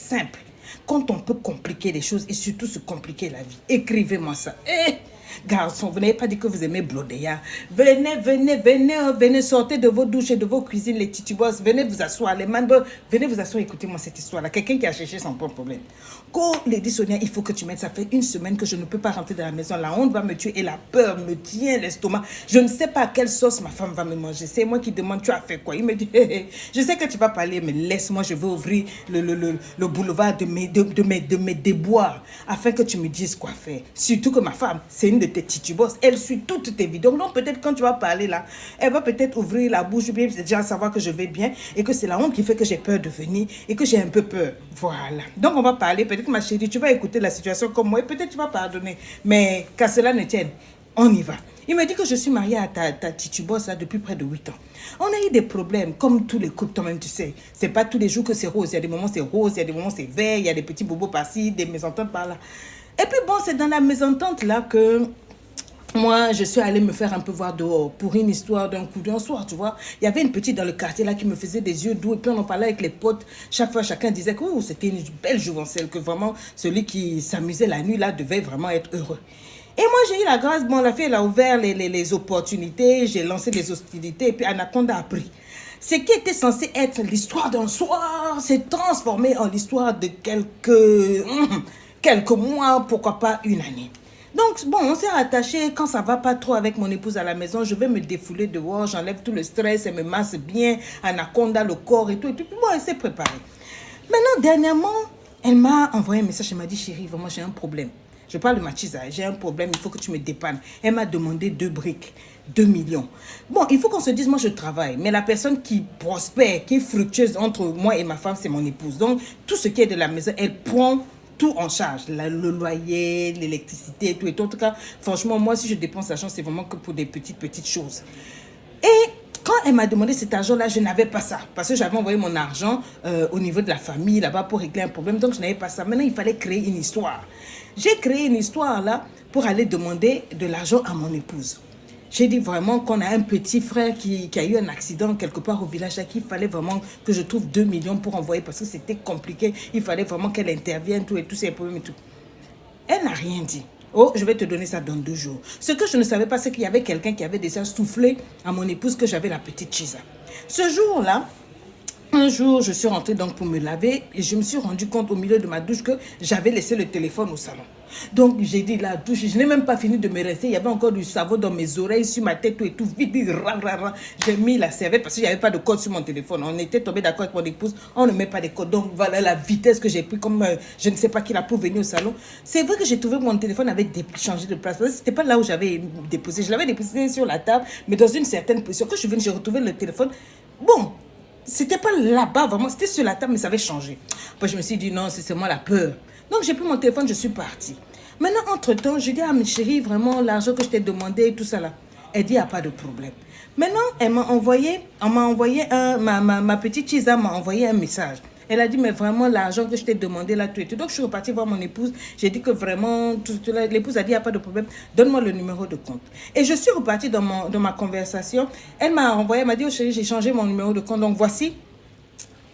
simple. Quand on peut compliquer les choses et surtout se compliquer la vie. Écrivez-moi ça. Garçon, vous n'avez pas dit que vous aimez Blodéa. Venez, sortez de vos douches et de vos cuisines, les titubos. Venez vous asseoir, les manbos. Venez vous asseoir, écoutez-moi cette histoire-là. Quelqu'un qui a cherché son propre problème. Quand Lady Sonia, il faut que tu m'aides. Ça fait 1 semaine que je ne peux pas rentrer dans la maison. La honte va me tuer et la peur me tient l'estomac. Je ne sais pas à quelle sauce ma femme va me manger. C'est moi qui demande, tu as fait quoi? Il me dit, je sais que tu vas parler, mais laisse-moi, je veux ouvrir le boulevard de mes déboires afin que tu me dises quoi faire. Surtout que ma femme, c'est une de tes titubos. Elle suit toutes tes vidéos. Donc peut-être quand tu vas parler là, elle va peut-être ouvrir la bouche, bien déjà savoir que je vais bien et que c'est la honte qui fait que j'ai peur de venir et que j'ai un peu peur. Voilà. Donc on va parler. Peut-être que ma chérie, tu vas écouter la situation comme moi et peut-être tu vas pardonner. Mais qu'à cela ne tienne, on y va. Il me dit que je suis mariée à ta titubos là depuis près de 8 ans. On a eu des problèmes, comme tous les couples, toi-même, tu sais. C'est pas tous les jours que c'est rose. Il y a des moments c'est rose, il y a des moments c'est vert, il y a des petits bobos par-ci, des mésententes par-là. Et puis bon, c'est dans la mésentente là que moi, je suis allée me faire un peu voir dehors pour une histoire d'un coup d'un soir, tu vois. Il y avait une petite dans le quartier là qui me faisait des yeux doux et puis on en parlait avec les potes. Chaque fois, chacun disait que c'était une belle jouvencelle, que vraiment celui qui s'amusait la nuit là devait vraiment être heureux. Et moi, j'ai eu la grâce, bon, la fille, elle a ouvert les opportunités, j'ai lancé des hostilités et puis Anaconda a pris. Ce qui était censé être l'histoire d'un soir s'est transformé en l'histoire de quelques mois, pourquoi pas une année. Donc, bon, on s'est rattaché. Quand ça va pas trop avec mon épouse à la maison, je vais me défouler dehors, j'enlève tout le stress, elle me masse bien, Anaconda, le corps et tout. Et puis, bon, elle s'est préparée. Maintenant, dernièrement, elle m'a envoyé un message, elle m'a dit, chérie, vraiment, j'ai un problème. Je parle de ma chisa, j'ai un problème, il faut que tu me dépannes. Elle m'a demandé 2 briques, 2 millions. Bon, il faut qu'on se dise, moi je travaille, mais la personne qui prospère, qui est fructueuse entre moi et ma femme, c'est mon épouse. Donc, tout ce qui est de la maison, elle prend tout en charge. Le loyer, l'électricité, tout et tout. En tout cas, franchement, moi, si je dépense l'argent, c'est vraiment que pour des petites choses. Et quand elle m'a demandé cet argent-là, je n'avais pas ça. Parce que j'avais envoyé mon argent au niveau de la famille, là-bas, pour régler un problème. Donc, je n'avais pas ça. Maintenant, il fallait créer une histoire. J'ai créé une histoire, là, pour aller demander de l'argent à mon épouse. J'ai dit vraiment qu'on a un petit frère qui a eu un accident quelque part au village, là, qu'il fallait vraiment que je trouve 2 millions pour envoyer parce que c'était compliqué. Il fallait vraiment qu'elle intervienne, tout et tous ces problèmes et tout. Elle n'a rien dit. Oh, je vais te donner ça dans 2 jours. Ce que je ne savais pas, c'est qu'il y avait quelqu'un qui avait déjà soufflé à mon épouse que j'avais la petite Chisa. Ce jour-là, un jour, je suis rentrée donc pour me laver et je me suis rendu compte au milieu de ma douche que j'avais laissé le téléphone au salon. Donc, j'ai dit la douche, je n'ai même pas fini de me rester. Il y avait encore du savon dans mes oreilles, sur ma tête, tout et tout. Vite, j'ai mis la serviette parce qu'il n'y avait pas de code sur mon téléphone. On était tombé d'accord avec mon épouse, on ne met pas de code. Donc, voilà la vitesse que j'ai pris comme je ne sais pas qui l'a pour venir au salon. C'est vrai que j'ai trouvé que mon téléphone avait changé de place. Ce n'était pas là où j'avais déposé. Je l'avais déposé sur la table, mais dans une certaine position. Quand je suis venue, j'ai retrouvé le téléphone. Bon. C'était pas là-bas, vraiment, c'était sur la table, mais ça avait changé. Après, je me suis dit, non, c'est seulement la peur. Donc, j'ai pris mon téléphone, je suis partie. Maintenant, entre-temps, je dis à ma chérie, vraiment, l'argent que je t'ai demandé, tout ça là. Elle dit, il n'y a pas de problème. Maintenant, elle m'a envoyé ma petite Chisa m'a envoyé un message. Elle a dit, mais vraiment, l'argent que je t'ai demandé là, tout et tout. Donc, je suis repartie voir mon épouse. J'ai dit que vraiment, l'épouse a dit, il n'y a pas de problème. Donne-moi le numéro de compte. Et je suis repartie dans ma conversation. Elle m'a envoyé, elle m'a dit, oh chérie, j'ai changé mon numéro de compte. Donc, voici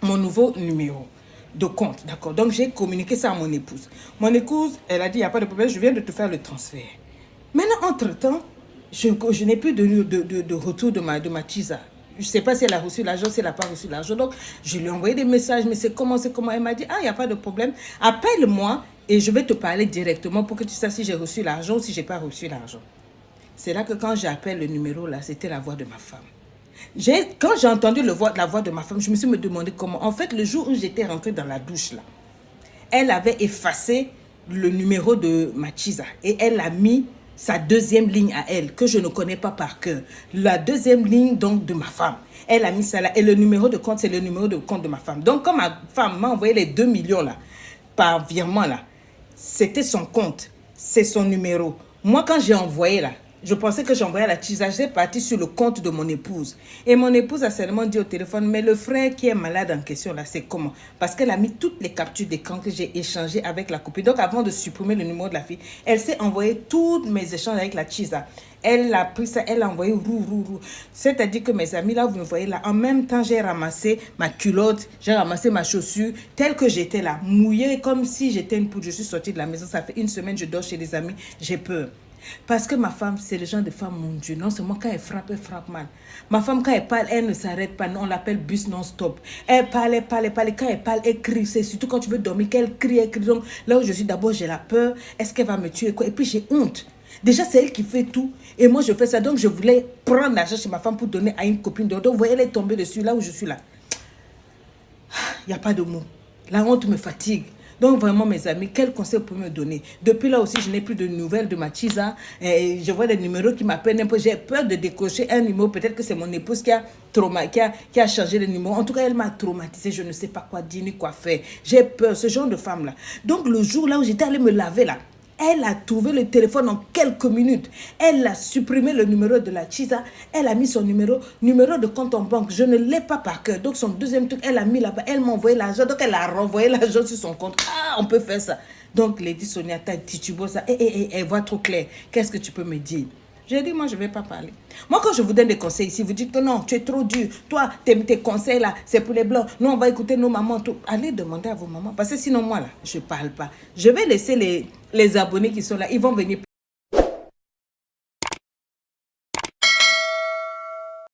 mon nouveau numéro de compte. D'accord. Donc, j'ai communiqué ça à mon épouse. Mon épouse, elle a dit, il n'y a pas de problème, je viens de te faire le transfert. Maintenant, entre-temps, je n'ai plus de retour de ma Chisa. Je ne sais pas si elle a reçu l'argent, si elle n'a pas reçu l'argent. Donc, je lui ai envoyé des messages, mais c'est comment. Elle m'a dit, ah, il n'y a pas de problème. Appelle-moi et je vais te parler directement pour que tu saches si j'ai reçu l'argent ou si je n'ai pas reçu l'argent. C'est là que quand j'appelle le numéro, là, c'était la voix de ma femme. Quand j'ai entendu la voix de ma femme, je me suis demandé comment. En fait, le jour où j'étais rentrée dans la douche, là, elle avait effacé le numéro de ma Chisa et elle a mis sa deuxième ligne à elle, que je ne connais pas par cœur. La deuxième ligne, donc, de ma femme. Elle a mis ça là. Et le numéro de compte, c'est le numéro de compte de ma femme. Donc, quand ma femme m'a envoyé les 2 millions, là, par virement, là, c'était son compte. C'est son numéro. Moi, quand j'ai envoyé, là, Je pensais que j'envoyais la Chiza. J'ai parti sur le compte de mon épouse. Et mon épouse a seulement dit au téléphone, mais le frère qui est malade en question là, c'est comment? Parce qu'elle a mis toutes les captures d'écran que j'ai échangées avec la copine. Donc avant de supprimer le numéro de la fille, elle s'est envoyé tous mes échanges avec la Chiza. Elle a pris ça, elle a envoyé roux. C'est-à-dire que mes amis, là, vous me voyez là, en même temps, j'ai ramassé ma culotte, j'ai ramassé ma chaussure, telle que j'étais là, mouillée comme si j'étais une poudre. Je suis sortie de la maison, ça fait une semaine, je dors chez les amis, j'ai peur. Parce que ma femme, c'est le genre de femme, mon Dieu, non seulement quand elle frappe mal. Ma femme, quand elle parle, elle ne s'arrête pas, non, on l'appelle bus non-stop. Elle parle, quand elle parle, elle crie, c'est surtout quand tu veux dormir qu'elle crie, Donc là où je suis, d'abord, j'ai la peur, est-ce qu'elle va me tuer, quoi? Et puis j'ai honte. Déjà, c'est elle qui fait tout. Et moi, je fais ça. Donc, je voulais prendre l'argent chez ma femme pour donner à une copine. Donc, vous voyez, elle est tombée dessus, là où je suis là. Il n'y a pas de mots. La honte me fatigue. Donc, vraiment, mes amis, quel conseil vous pouvez me donner? Depuis là aussi, je n'ai plus de nouvelles de ma Chiza. Je vois des numéros qui m'appellent. J'ai peur de décrocher un numéro. Peut-être que c'est mon épouse qui a changé le numéro. En tout cas, elle m'a traumatisée. Je ne sais pas quoi dire ni quoi faire. J'ai peur, ce genre de femme-là. Donc, le jour là où j'étais allée me laver là, elle a trouvé le téléphone en quelques minutes. Elle a supprimé le numéro de la Chiza. Elle a mis son numéro de compte en banque. Je ne l'ai pas par cœur. Donc, son deuxième truc, elle a mis là-bas. Elle m'a envoyé l'argent. Donc, elle a renvoyé l'argent sur son compte. Ah, on peut faire ça. Donc, Lady Sonia, tu vois ça. Elle voit trop clair. Qu'est-ce que tu peux me dire? J'ai dit, moi, je ne vais pas parler. Moi, quand je vous donne des conseils ici, vous dites que non, tu es trop dur. Toi, tes conseils là, c'est pour les blancs. Nous, on va écouter nos mamans. Tout. Allez demander à vos mamans. Parce que sinon, moi, là, je ne parle pas. Je vais laisser les abonnés qui sont là. Ils vont venir.